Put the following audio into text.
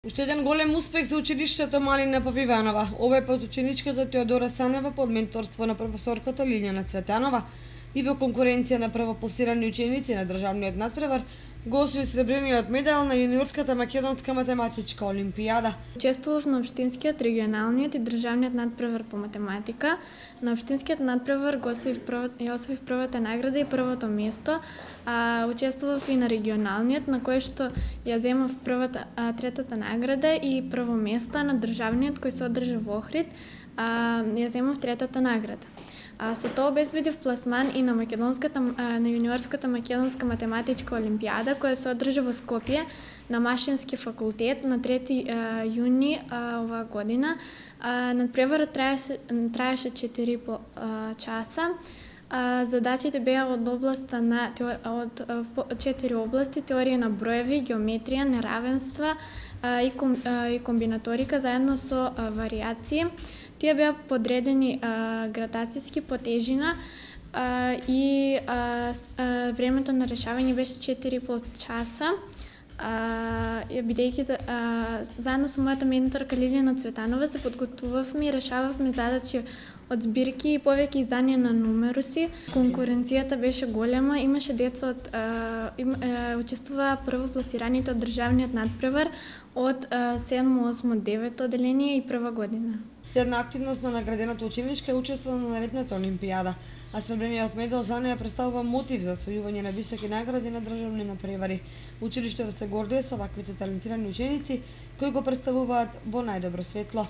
Уште еден голем успех за училиштето Малина Попиванова. Овој пат ученичката Теодора Санева под менторство на професорката Лиљана Цветанова и во конкуренција на првопласирани ученици на државниот натпревар го освои сребрениот медал на јуниорската македонска математичка олимпијада. Учествував на општинскиот, регионалниот и државниот надпревар по математика. На општинскиот надпревар го освоив првата награда и првото место. Учествував и на регионалниот, на кој што ја земав третата награда и прво место, на државниот кој се одржа во Охрид, ја земав третата награда. Со тоа обезбедив пласман и на јуниорската македонска математичка олимпијада која се одржа во Скопје на Машински факултет на 3 јуни оваа година. Надпреварот траеше 4,5 часа. Задачите беа од 4 области: теорија на броеви, геометрија, неравенства и комбинаторика заедно со варијации. Тие беа подредени градацијски по тежина и времето на решавање беше 4,5 часа. Бидејќи заедно со мојата менторка Лиљана Цветанова се подготвувавме и решававме задачи од збирки и повеќе изданија на нумеруси. Конкуренцијата беше голема, имаше деца учествуваа првопласираните од државниот надпревар од 7, 8, 9 одделение и прва година. Следна активност на наградената ученичка е учество на наредната олимпијада, а сребрениот медал за неја представува мотив за освојување на високи награди на државни надпревари. Училиштето се гордее со ваквите талентирани ученици кои го представуваат во најдобро светло.